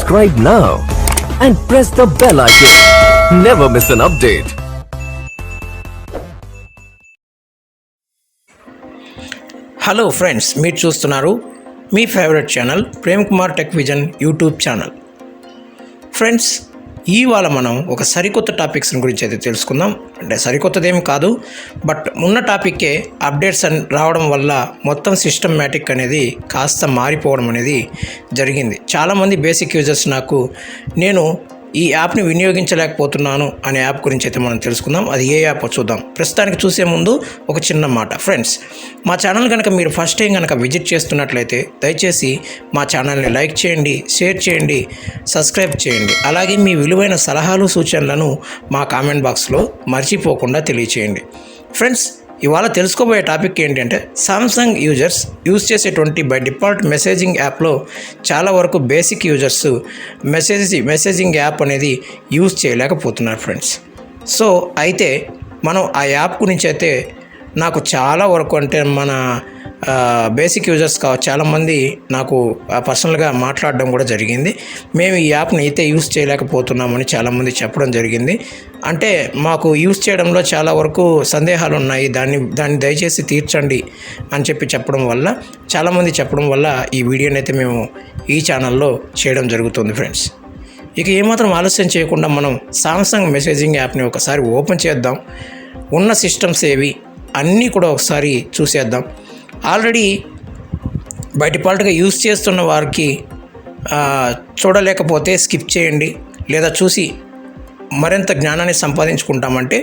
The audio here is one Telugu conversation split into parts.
Subscribe now and press the bell icon. Never miss an update. Hello friends, మీరు చూస్తున్నారు మీ favourite channel Premkumar TechVision YouTube channel. Friends, ఇవాళ మనం ఒక సరికొత్త టాపిక్స్ గురించి అయితే తెలుసుకుందాం. అంటే సరికొత్తదేమి కాదు, బట్ ఉన్న టాపిక్కే అప్డేట్స్ రావడం వల్ల మొత్తం సిస్టమాటిక్ అనేది కాస్త మారిపోవడం అనేది జరిగింది. చాలామంది బేసిక్ యూజర్స్ నేను ఈ యాప్ని వినియోగించలేకపోతున్నాను అనే యాప్ గురించి అయితే మనం తెలుసుకుందాం. అది ఏ యాప్ చూద్దాం. ప్రస్తుతానికి చూసే ముందు ఒక చిన్న మాట. ఫ్రెండ్స్, మా ఛానల్ కనుక మీరు ఫస్ట్ టైం కనుక విజిట్ చేస్తున్నట్లయితే దయచేసి మా ఛానల్ని లైక్ చేయండి, షేర్ చేయండి, సబ్స్క్రైబ్ చేయండి. అలాగే మీ విలువైన సలహాలు సూచనలను మా కామెంట్ బాక్స్లో మర్చిపోకుండా తెలియచేయండి. ఫ్రెండ్స్, ఇవాళ తెలుసుకోబోయే టాపిక్ ఏంటంటే సామ్సంగ్ యూజర్స్ యూజ్ చేసేటువంటి బై డిఫాల్ట్ మెసేజింగ్ యాప్లో చాలా వరకు బేసిక్ యూజర్స్ మెసేజింగ్ యాప్ అనేది యూజ్ చేయలేకపోతున్నారు ఫ్రెండ్స్. సో అయితే మనం ఆ యాప్ గురించి అయితే నాకు చాలా వరకు అంటే మన బేసిక్ యూజర్స్ చాలామంది నాకు పర్సనల్గా మాట్లాడడం కూడా జరిగింది. మేము ఈ యాప్ని అయితే యూజ్ చేయలేకపోతున్నామని చాలామంది చెప్పడం జరిగింది. అంటే మాకు యూజ్ చేయడంలో చాలా వరకు సందేహాలు ఉన్నాయి, దాన్ని దయచేసి తీర్చండి అని చాలామంది చెప్పడం వల్ల ఈ వీడియోని అయితే మేము ఈ ఛానల్లో చేయడం జరుగుతుంది ఫ్రెండ్స్. ఇక ఏమాత్రం ఆలస్యం చేయకుండా మనం సామ్సంగ్ మెసేజింగ్ యాప్ని ఒకసారి ఓపెన్ చేద్దాం. ఉన్న సిస్టమ్స్ ఏవి అన్నీ కూడా ఒకసారి చూసేద్దాం. ఆల్రెడీ బై డిఫాల్ట్గా యూజ్ చేస్తున్న వారికి చూడలేకపోతే స్కిప్ చేయండి, లేదా చూసి మరింత జ్ఞానాన్ని సంపాదించుకుంటామంటే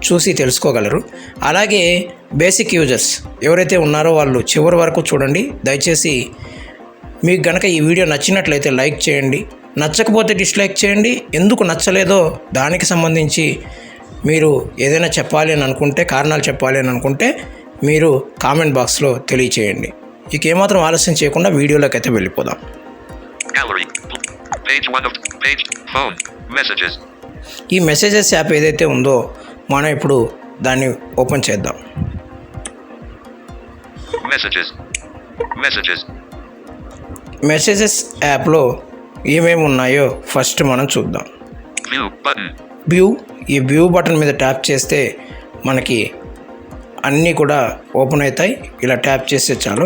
చూసి తెలుసుకోగలరు. అలాగే బేసిక్ యూజర్స్ ఎవరైతే ఉన్నారో వాళ్ళు చివరి వరకు చూడండి. దయచేసి మీకు గనక ఈ వీడియో నచ్చినట్లయితే లైక్ చేయండి, నచ్చకపోతే డిస్లైక్ చేయండి. ఎందుకు నచ్చలేదో దానికి సంబంధించి మీరు ఏదైనా చెప్పాలి అని అనుకుంటే, కారణాలు చెప్పాలి అని అనుకుంటే మీరు కామెంట్ బాక్స్లో తెలియచేయండి. ఇక ఏమాత్రం ఆలస్యం చేయకుండా వీడియోలోకి అయితే వెళ్ళిపోదాం. ఈ మెసేజెస్ యాప్ ఏదైతే ఉందో మనం ఇప్పుడు దాన్ని ఓపెన్ చేద్దాం. మెసేజెస్ యాప్లో ఏమేమి ఉన్నాయో ఫస్ట్ మనం చూద్దాం. ఈ వ్యూ బటన్ మీద ట్యాప్ చేస్తే మనకి అన్నీ కూడా ఓపెన్ అవుతాయి. ఇలా ట్యాప్ చేస్తే చాలు.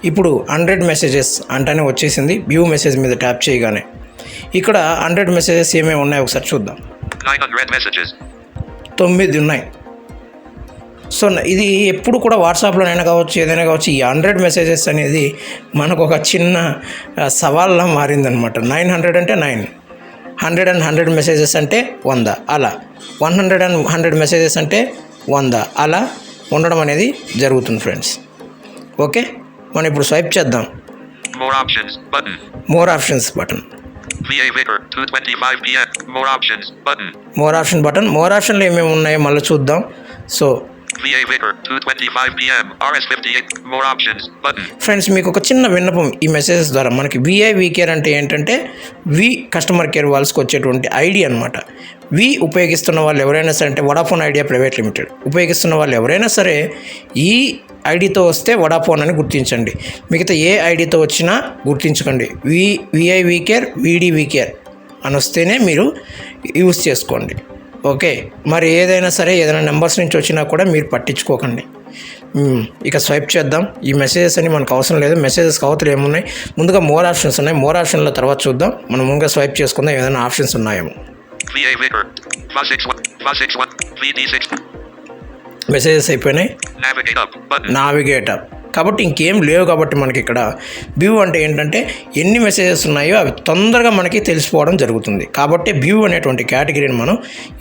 ఇప్పుడు 100 మెసేజెస్ అంటానే వచ్చేసింది. వ్యూ మెసేజ్ మీద ట్యాప్ చేయగానే ఇక్కడ 100 మెసేజెస్ ఏమేమి ఉన్నాయో ఒకసారి చూద్దాం. 9 ఉన్నాయి. సో ఇది ఎప్పుడు కూడా వాట్సాప్లోనైనా కావచ్చు, ఏదైనా కావచ్చు, ఈ 100 మెసేజెస్ అనేది మనకు ఒక చిన్న సవాల్లా మారిందనమాట. 900 అంటే 9, 100 మెసేజెస్ అంటే 100, అలా 100 మెసేజెస్ అంటే 100 అలా ఉండడం అనేది జరుగుతుంది ఫ్రెండ్స్. ఓకే, మనం ఇప్పుడు స్వైప్ చేద్దాం. More options button. More option button. More ఆప్షన్లో ఏమేమి ఉన్నాయో మళ్ళీ చూద్దాం. సో ఫ్రెండ్స్, మీకు ఒక చిన్న విన్నపం ఈ మెసేజెస్ ద్వారా. మనకి వి కేర్ అంటే ఏంటంటే వి కస్టమర్ కేర్ వాళ్ళకి వచ్చేటువంటి ఐడి అనమాట. వి ఉపయోగిస్తున్న వాళ్ళు ఎవరైనా సరే, అంటే వడాఫోన్ ఐడియా ప్రైవేట్ లిమిటెడ్ ఉపయోగిస్తున్న వాళ్ళు ఎవరైనా సరే ఈ ఐడితో వస్తే వడాఫోన్ అని గుర్తించండి. మిగతా ఏ ఐడితో వచ్చినా గుర్తించకండి. వి కేర్, వి కేర్ అని వస్తేనే మీరు యూజ్ చేసుకోండి. ఓకే, మరి ఏదైనా సరే ఏదైనా నెంబర్స్ నుంచి వచ్చినా కూడా మీరు పట్టించుకోకండి. ఇక స్వైప్ చేద్దాం. ఈ మెసేజెస్ అని మనకు అవసరం లేదు. మెసేజెస్ అవతల ఏమున్నాయి, ముందుగా మోర్ ఆప్షన్స్ ఉన్నాయి. మోర్ ఆప్షన్ల తర్వాత చూద్దాం. మనం ముందుగా స్వైప్ చేసుకుందాం, ఏదైనా ఆప్షన్స్ ఉన్నాయేమో. మెసేజెస్ అయిపోయినాయి. నావిగేట్ అప్ కాబట్టి ఇంకేం లేవు. కాబట్టి మనకి ఇక్కడ వ్యూ అంటే ఏంటంటే ఎన్ని మెసేజెస్ ఉన్నాయో అవి తొందరగా మనకి తెలిసిపోవడం జరుగుతుంది. కాబట్టి వ్యూ అనేటువంటి కేటగిరీని మనం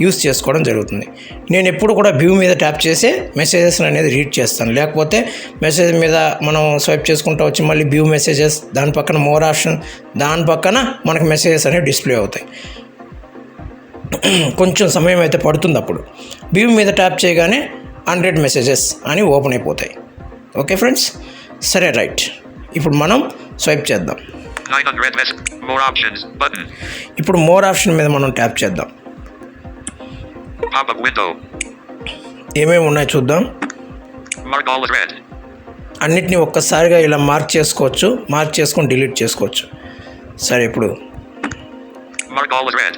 యూస్ చేసుకోవడం జరుగుతుంది. నేను ఎప్పుడు కూడా వ్యూ మీద ట్యాప్ చేసే మెసేజెస్ అనేది రీడ్ చేస్తాను. లేకపోతే మెసేజ్ మీద మనం స్వైప్ చేసుకుంటూ వచ్చి మళ్ళీ వ్యూ మెసేజెస్, దాని పక్కన మోర్ ఆప్షన్, దాని పక్కన మనకి మెసేజెస్ అనేవి డిస్ప్లే అవుతాయి. కొంచెం సమయం అయితే పడుతుంది. అప్పుడు వ్యూ మీద ట్యాప్ చేయగానే 100 మెసేజెస్ అని ఓపెన్ అయిపోతాయి. ఓకే ఫ్రెండ్స్, సరే రైట్. ఇప్పుడు మనం స్వైప్ చేద్దాం. ఇప్పుడు మోర్ ఆప్షన్ మీద మనం ట్యాప్ చేద్దాం. ఏమేమి ఉన్నాయో చూద్దాం. అన్నిటినీ ఒక్కసారిగా ఇలా మార్క్ చేసుకోవచ్చు. మార్క్ చేసుకొని డిలీట్ చేసుకోవచ్చు. సరే ఇప్పుడు Mark all as read.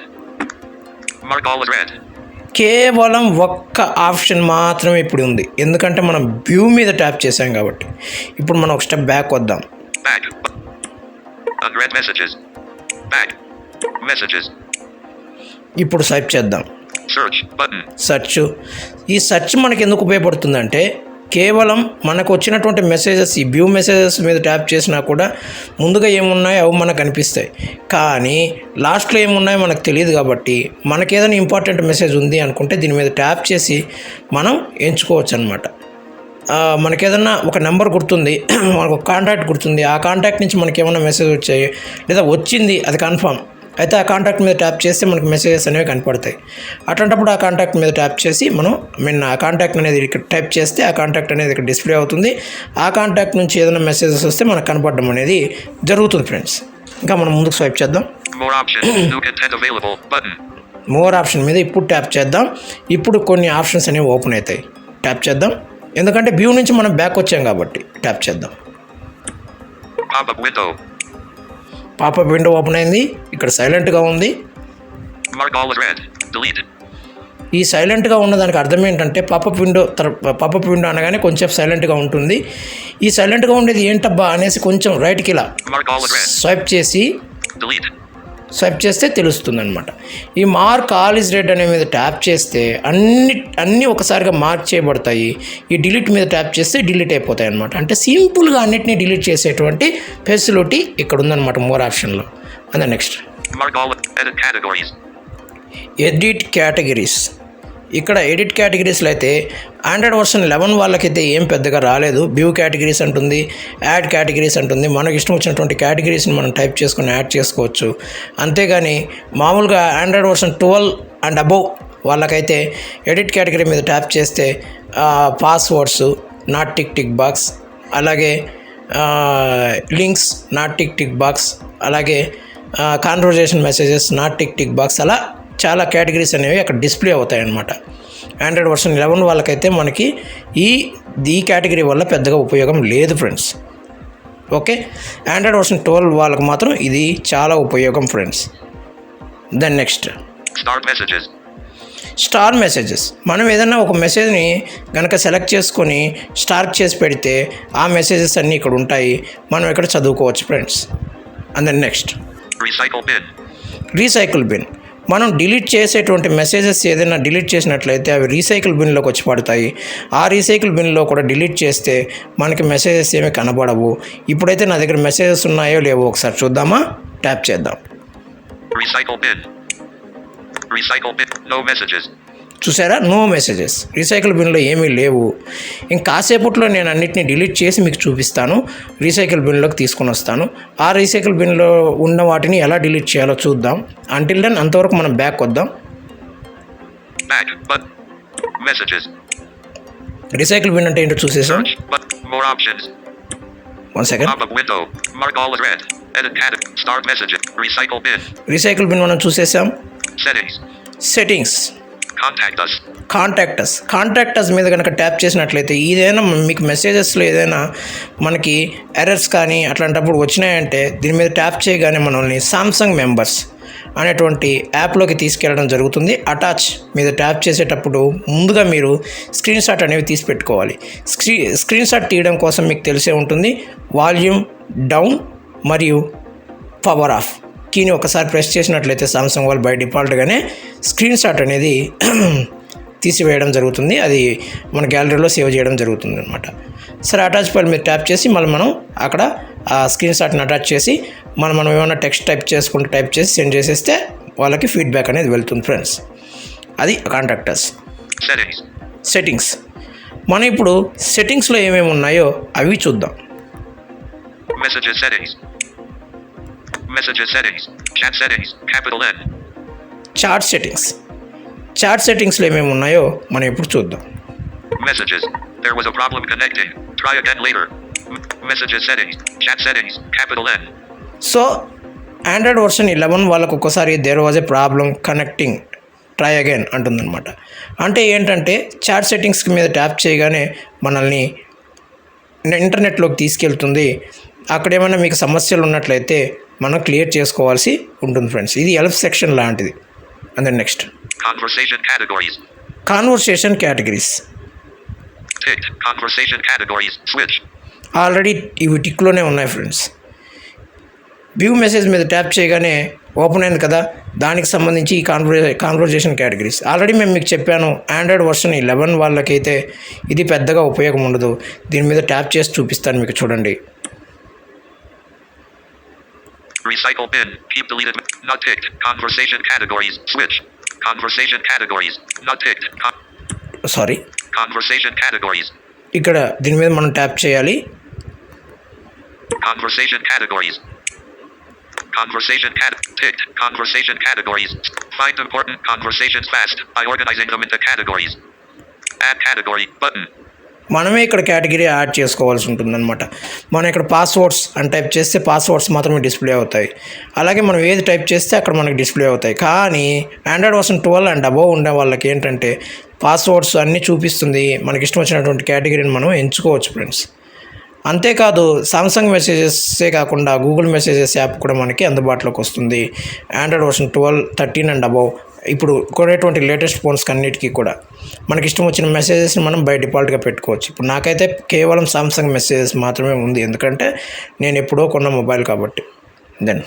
Mark all as read. కేవలం ఒక్క ఆప్షన్ మాత్రమే ఇప్పుడు ఉంది, ఎందుకంటే మనం వ్యూ మీద ట్యాప్ చేసాం కాబట్టి. ఇప్పుడు మనం ఒక స్టెప్ బ్యాక్ వద్దాం. Back. Unread messages. Back. Messages. ఇప్పుడు స్వైప్ చేద్దాం. Search button. సెర్చ్. ఈ సెర్చ్ మనకి ఎందుకు ఉపయోగపడుతుందంటే కేవలం మనకు వచ్చినటువంటి మెసేజెస్, ఈ వ్యూ మెసేజెస్ మీద ట్యాప్ చేసినా కూడా ముందుగా ఏమున్నాయో అవి మనకు కనిపిస్తాయి, కానీ లాస్ట్లో ఏమున్నాయో మనకు తెలియదు. కాబట్టి మనకి ఏదైనా ఇంపార్టెంట్ మెసేజ్ ఉంది అనుకుంటే దీని మీద ట్యాప్ చేసి మనం ఎంచుకోవచ్చు అనమాట. మనకి ఏదన్నా ఒక నెంబర్ గుర్తుంది, మనకు ఒక కాంటాక్ట్ గుర్తుంది, ఆ కాంటాక్ట్ నుంచి మనకి ఏమైనా మెసేజ్ వచ్చాయి లేదా వచ్చింది అది కన్ఫర్మ్ అయితే ఆ కాంటాక్ట్ మీద ట్యాప్ చేస్తే మనకు మెసేజెస్ అనేవి కనపడతాయి. అట్లాంటప్పుడు ఆ కాంటాక్ట్ మీద ట్యాప్ చేసి మనం ఆ కాంటాక్ట్ అనేది ఇక్కడ టైప్ చేస్తే ఆ కాంటాక్ట్ అనేది ఇక్కడ డిస్ప్లే అవుతుంది. ఆ కాంటాక్ట్ నుంచి ఏదైనా మెసేజెస్ వస్తే మనకు కనపడడం అనేది జరుగుతుంది ఫ్రెండ్స్. ఇంకా మనం ముందుకు స్వైప్ చేద్దాం. More options. New content available button. More option మీద ఇప్పుడు ట్యాప్ చేద్దాం. ఇప్పుడు కొన్ని ఆప్షన్స్ అనేవి ఓపెన్ అవుతాయి. ట్యాప్ చేద్దాం, ఎందుకంటే వ్యూ నుంచి మనం బ్యాక్ వచ్చాం కాబట్టి. ట్యాప్ చేద్దాం. Pop-up window. Popup window open అయింది. ఇక్కడ సైలెంట్గా ఉంది. Mark all as read. Delete. ఈ సైలెంట్గా ఉన్నదానికి అర్థం ఏంటంటే పాపప్ విండో అనగానే కొంచెం సైలెంట్గా ఉంటుంది. ఈ సైలెంట్గా ఉండేది ఏంటబ్బా అనేసి కొంచెం రైట్కి ఇలా Mark all as read. Swipe చేస్తే తెలుస్తుంది అనమాట. ఈ మార్క్ ఆల్ ఇస్ రెడ్ అనే మీద ట్యాప్ చేస్తే అన్నీ ఒకసారిగా మార్క్ చేయబడతాయి. ఈ డిలీట్ మీద ట్యాప్ చేస్తే డిలీట్ అయిపోతాయి అనమాట. అంటే సింపుల్గా అన్నిటినీ డిలీట్ చేసేటువంటి ఫెసిలిటీ ఇక్కడ ఉందన్నమాట మోర్ ఆప్షన్లో. And next Mark all edit categories. Edit categories. ఇక్కడ ఎడిట్ కేటగిరీస్లో అయితే ఆండ్రాయిడ్ వర్షన్ 11 వాళ్ళకైతే ఏం పెద్దగా రాలేదు. వ్యూ కేటగిరీస్ అంటుంది, యాడ్ కేటగిరీస్ అంటుంది. మనకు ఇష్టం వచ్చినటువంటి కేటగిరీస్ని మనం టైప్ చేసుకొని యాడ్ చేసుకోవచ్చు. అంతేగాని మామూలుగా ఆండ్రాయిడ్ వర్షన్ 12 అండ్ అబోవ్ వాళ్ళకైతే ఎడిట్ కేటగిరీ మీద ట్యాప్ చేస్తే పాస్వర్డ్స్ నాట్ టిక్ బాక్స్, అలాగే లింక్స్ నాట్ టిక్ బాక్స్, అలాగే conversation messages not tick box, అలా చాలా కేటగిరీస్ అనేవి అక్కడ డిస్ప్లే అవుతాయి అన్నమాట. ఆండ్రాయిడ్ వర్షన్ 11 వాళ్ళకైతే మనకి ఈ కేటగిరీ వల్ల పెద్దగా ఉపయోగం లేదు ఫ్రెండ్స్. ఓకే, ఆండ్రాయిడ్ వర్షన్ 12 వాళ్ళకి మాత్రం ఇది చాలా ఉపయోగం friends. Then next star messages. మనం ఏదైనా ఒక మెసేజ్ని కనుక సెలెక్ట్ చేసుకొని స్టార్ చేసి పెడితే ఆ మెసేజెస్ అన్నీ ఇక్కడ ఉంటాయి, మనం ఇక్కడ చదువుకోవచ్చు friends. And then next recycle bin. మనం డిలీట్ చేసేటువంటి మెసేజెస్ ఏదైనా డిలీట్ చేసినట్లయితే అవి రీసైకిల్ బిన్లోకి వచ్చి పడతాయి. ఆ రీసైకిల్ బిన్లో కూడా డిలీట్ చేస్తే మనకి మెసేజెస్ ఏమీ కనబడవు. ఇప్పుడైతే నా దగ్గర మెసేజెస్ ఉన్నాయో లేవో ఒకసారి చూద్దామా. ట్యాప్ చేద్దాం. No messages. చూసారా, నో మెసేజెస్. రీసైకిల్ బిన్లో ఏమీ లేవు. ఇంకాసేపట్లో నేను అన్నిటిని డిలీట్ చేసి మీకు చూపిస్తాను, రీసైకిల్ బిన్లోకి తీసుకొని వస్తాను. ఆ రీసైకిల్ బిన్లో ఉన్న వాటిని ఎలా డిలీట్ చేయాలో చూద్దాం. అంటిల్ దెన్ అంతవరకు మనం బ్యాక్ వద్దాం. రీసైకిల్ బిన్ అంటే ఏంటో చూసేసాం. One second. రీసైకిల్ బిన్ మనం చూసేసాం. సెట్టింగ్స్. కాంటాక్ట్ అస్ మీద కనుక ట్యాప్ చేసినట్లయితే ఏదైనా మీకు మెసేజెస్లో ఏదైనా మనకి ఎర్రర్స్ కానీ అట్లాంటప్పుడు వచ్చినాయంటే దీని మీద ట్యాప్ చేయగానే మనల్ని సామ్సంగ్ మెంబర్స్ అనేటువంటి యాప్లోకి తీసుకెళ్ళడం జరుగుతుంది. అటాచ్ మీద ట్యాప్ చేసేటప్పుడు ముందుగా మీరు స్క్రీన్ షాట్ అనేవి తీసి పెట్టుకోవాలి. స్క్రీన్ షాట్ తీయడం కోసం మీకు తెలిసే ఉంటుంది, వాల్యూమ్ డౌన్ మరియు పవర్ ఆఫ్ కీని ఒకసారి ప్రెస్ చేసినట్లయితే సామ్సంగ్ వాళ్ళు బై డిఫాల్ట్గానే స్క్రీన్ షాట్ అనేది తీసివేయడం జరుగుతుంది. అది మన గ్యాలరీలో సేవ్ చేయడం జరుగుతుంది అనమాట. సరే, అటాచ్ ఫైల్ మీద ట్యాప్ చేసి మళ్ళీ మనం అక్కడ ఆ స్క్రీన్ షాట్ని అటాచ్ చేసి మనం ఏమైనా టెక్స్ట్ టైప్ చేసి సెండ్ చేసేస్తే వాళ్ళకి ఫీడ్బ్యాక్ అనేది వెళ్తుంది ఫ్రెండ్స్. అది కాంటాక్టర్స్. సెట్టింగ్స్. మనం ఇప్పుడు సెట్టింగ్స్లో ఏమేమి ఉన్నాయో అవి చూద్దాం. Messages settings, chat settings, capital N. Chat సెట్టింగ్స్లో ఏమేమి ఉన్నాయో మనం ఇప్పుడు చూద్దాం. Messages. There was a problem connecting. Try again later. Messages settings, chat settings, capital N. So Android version 11 వాళ్ళకు ఒక్కసారి there was a problem connecting, try again అంటుందన్నమాట. అంటే ఏంటంటే చాట్ సెట్టింగ్స్ మీద ట్యాప్ చేయగానే మనల్ని ఇంటర్నెట్లోకి తీసుకెళ్తుంది. అక్కడ ఏమైనా మీకు సమస్యలు ఉన్నట్లయితే మనం క్లియర్ చేసుకోవాల్సి ఉంటుంది ఫ్రెండ్స్. ఇది ఎల్ఫ్ సెక్షన్ లాంటిది. And then next conversation categories. Already ఇవి టిక్లోనే ఉన్నాయి ఫ్రెండ్స్. వ్యూ మెసేజ్ మీద ట్యాప్ చేయగానే ఓపెన్ అయింది కదా, దానికి సంబంధించి ఈ కాన్వర్జేషన్ కేటగిరీస్ ఆల్రెడీ మేము మీకు చెప్పాను. ఆండ్రాయిడ్ వర్షన్ 11 వాళ్ళకైతే ఇది పెద్దగా ఉపయోగం ఉండదు. దీని మీద ట్యాప్ చేసి చూపిస్తాను మీకు, చూడండి. Recycle bin. Keep deleted. Not ticked. Conversation categories. Switch. Conversation categories. Not ticked. Sorry. Conversation categories. ఇక్కడ దీని మీద మనం ట్యాప్ చేయాలి. Conversation categories. Conversation ticked. Conversation categories. Find important conversations fast by organizing them into categories. Add category button. మనమే ఇక్కడ కేటగిరీ యాడ్ చేసుకోవాల్సి ఉంటుందన్నమాట. మనం ఇక్కడ పాస్వర్డ్స్ అని టైప్ చేస్తే పాస్వర్డ్స్ మాత్రమే డిస్ప్లే అవుతాయి. అలాగే మనం ఏది టైప్ చేస్తే అక్కడ మనకి డిస్ప్లే అవుతాయి. కానీ ఆండ్రాయిడ్ వర్షన్ 12 అండ్ అబోవ్ ఉండే వాళ్ళకి ఏంటంటే పాస్వర్డ్స్ అన్నీ చూపిస్తుంది. మనకి ఇష్టం వచ్చినటువంటి కేటగిరీని మనం ఎంచుకోవచ్చు ఫ్రెండ్స్. అంతేకాదు సామ్సంగ్ మెసేజెసే కాకుండా గూగుల్ మెసేజెస్ యాప్ కూడా మనకి అందుబాటులోకి వస్తుంది. ఆండ్రాయిడ్ వర్షన్ 12, 13 అండ్ అబోవ్ ఇప్పుడు కొనేటువంటి లేటెస్ట్ ఫోన్స్కి అన్నిటికీ కూడా మనకి ఇష్టం వచ్చిన మెసేజెస్ని మనం బై డిఫాల్ట్గా పెట్టుకోవచ్చు. ఇప్పుడు నాకైతే కేవలం సామ్సంగ్ మెసేజెస్ మాత్రమే ఉంది, ఎందుకంటే నేను ఎప్పుడో కొన్న మొబైల్ కాబట్టి. Then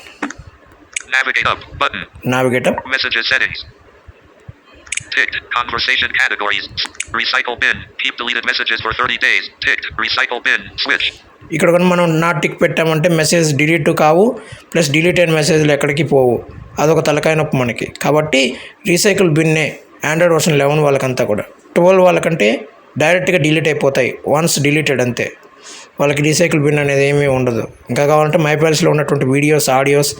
navigate up. Messages settings. Ticked. Conversation categories. Recycle bin. Keep deleted messages for 30 days. Ticked. Recycle bin. Switch. ఇక్కడ కానీ మనం నాట్ టిక్ పెట్టామంటే మెసేజ్ డిలీట్ కావు, ప్లస్ డిలీట్ అయిన మెసేజ్లు ఎక్కడికి పోవు. అదొక తలకాయ నొప్పి మనకి. కాబట్టి రీసైకిల్ బిన్నే ఆండ్రాయిడ్ వర్షన్ 11 వాళ్ళకంతా కూడా. 12 వాళ్ళకంటే డైరెక్ట్గా డిలీట్ అయిపోతాయి, వన్స్ డిలీటెడ్ అంతే. వాళ్ళకి రీసైకిల్ బిన్ అనేది ఏమీ ఉండదు. ఇంకా కావాలంటే మైఫైల్స్లో ఉన్నటువంటి వీడియోస్, ఆడియోస్,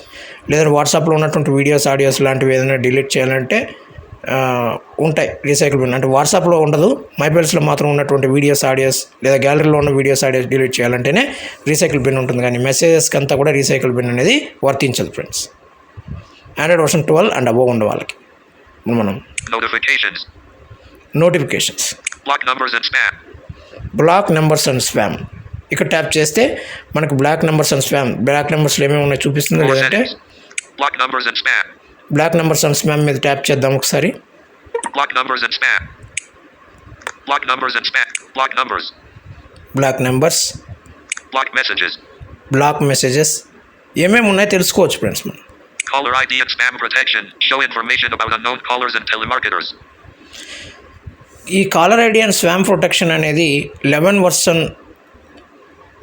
లేదా వాట్సాప్లో ఉన్నటువంటి వీడియోస్, ఆడియోస్ లాంటివి ఏదైనా డిలీట్ చేయాలంటే ఉంటాయి రీసైకిల్ బిన్. అంటే వాట్సాప్లో ఉండదు, మైఫైల్స్లో మాత్రం ఉన్నటువంటి వీడియోస్, ఆడియోస్, లేదా గ్యాలరీలో ఉన్న వీడియోస్, ఆడియోస్ డిలీట్ చేయాలంటేనే రీసైకిల్ బిన్ ఉంటుంది. కానీ మెసేజెస్కి అంతా కూడా రీసైకిల్ బిన్ అనేది వర్తించదు friends, Android version 12 and above ఉండే వాళ్ళకి. మనం notifications, block numbers and spam ఇక్కడ ట్యాప్ చేస్తే మనకు block numbers and spam, block నెంబర్స్లో ఏమేమి ఉన్నాయి చూపిస్తుంది. లేదంటే బ్లాక్ నెంబర్స్ అండ్ స్పామ్ మీద ట్యాప్ చేద్దాం ఒకసారి. బ్లాక్ నెంబర్స్, బ్లాక్ మెసేజెస్ ఏమేమి ఉన్నాయో తెలుసుకోవచ్చు ఫ్రెండ్స్ మనం. Caller ID and spam protection. Show information about unknown callers and telemarketers. ఈ caller ID and spam protection అనేది 11 వర్షన్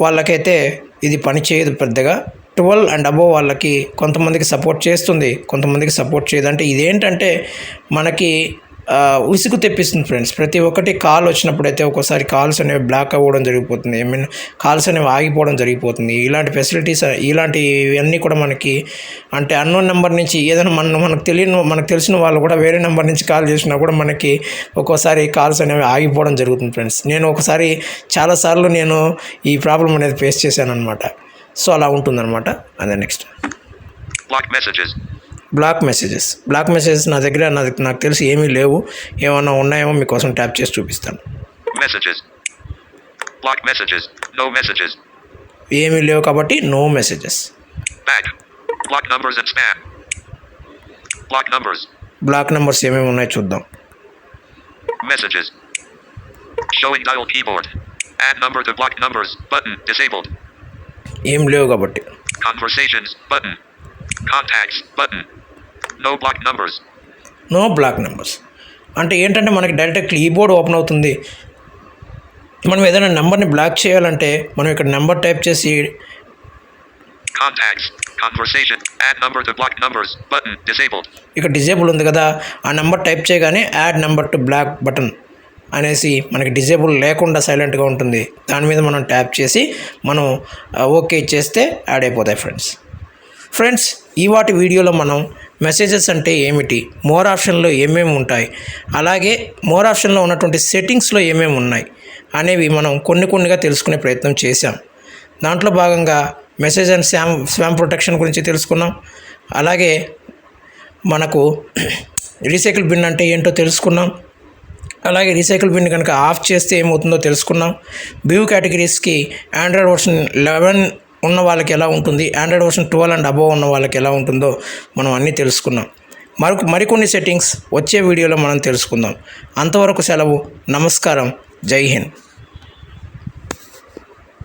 వాళ్ళకైతే ఇది పని చేయదు పెద్దగా. 12 అండ్ అబోవ్ వాళ్ళకి కొంతమందికి సపోర్ట్ చేస్తుంది, కొంతమందికి సపోర్ట్ చేయదు. అంటే ఇదేంటంటే మనకి విసుగు తెప్పిస్తుంది ఫ్రెండ్స్. ప్రతి ఒక్కటి కాల్ వచ్చినప్పుడైతే ఒక్కోసారి కాల్స్ అనేవి బ్లాక్ అవ్వడం జరిగిపోతుంది, కాల్స్ అనేవి ఆగిపోవడం జరిగిపోతుంది. ఇలాంటి ఫెసిలిటీస్, ఇలాంటివన్నీ కూడా మనకి అంటే అన్నోన్ నెంబర్ నుంచి ఏదైనా మనకు తెలిసిన వాళ్ళు కూడా వేరే నెంబర్ నుంచి కాల్ చేసినా కూడా మనకి ఒక్కోసారి కాల్స్ అనేవి ఆగిపోవడం జరుగుతుంది ఫ్రెండ్స్. నేను ఒకసారి చాలాసార్లు నేను ఈ ప్రాబ్లం అనేది ఫేస్ చేశాను అనమాట. సో అలా ఉంటుందన్నమాట. అదే నెక్స్ట్ బ్లాక్ మెసేజెస్ నా దగ్గర నాకు తెలిసి ఏమీ లేవు. ఏమన్నా ఉన్నాయేమో మీకోసం ట్యాప్ చేసి చూపిస్తాను. ఏమీ లేవు కాబట్టి నో మెసేజెస్. బ్లాక్ నెంబర్స్ ఏమేమి ఉన్నాయో చూద్దాం. ఏం లేవు కాబట్టి. నో బ్లాక్ నెంబర్స్ అంటే ఏంటంటే మనకి డైరెక్ట్ కీబోర్డ్ ఓపెన్ అవుతుంది. మనం ఏదైనా నెంబర్ని బ్లాక్ చేయాలంటే మనం ఇక్కడ నెంబర్ టైప్ చేసి ఇక్కడ డిజేబుల్ ఉంది కదా, ఆ నెంబర్ టైప్ చేయగానే add number to block button అనేసి మనకి డిజేబుల్ లేకుండా సైలెంట్గా ఉంటుంది. దాని మీద మనం ట్యాప్ చేసి మనం ఓకే చేస్తే యాడ్ అయిపోతాయి ఫ్రెండ్స్. ఈ వాటి వీడియోలో మనం మెసేజెస్ అంటే ఏమిటి, మోర్ ఆప్షన్లో ఏమేమి ఉంటాయి, అలాగే మోర్ ఆప్షన్లో ఉన్నటువంటి సెట్టింగ్స్లో ఏమేమి ఉన్నాయి అనేవి మనం కొన్నిగా తెలుసుకునే ప్రయత్నం చేశాం. దాంట్లో భాగంగా మెసేజ్ అండ్ స్పామ్ ప్రొటెక్షన్ గురించి తెలుసుకున్నాం. అలాగే మనకు రీసైకిల్ బిన్ అంటే ఏంటో తెలుసుకున్నాం. అలాగే రీసైకిల్ బిన్ కనుక ఆఫ్ చేస్తే ఏమవుతుందో తెలుసుకున్నాం. వ్యూ కేటగిరీస్కి ఆండ్రాయిడ్ వర్షన్ 11 ఉన్న వాళ్ళకి ఎలా ఉంటుంది, ఆండ్రాయిడ్ వర్షన్ 12 అండ్ అబోవ్ ఉన్న వాళ్ళకి ఎలా ఉంటుందో మనం అన్నీ తెలుసుకున్నాం. మరికొన్ని సెట్టింగ్స్ వచ్చే వీడియోలో మనం తెలుసుకుందాం. అంతవరకు సెలవు. నమస్కారం. జై హింద్.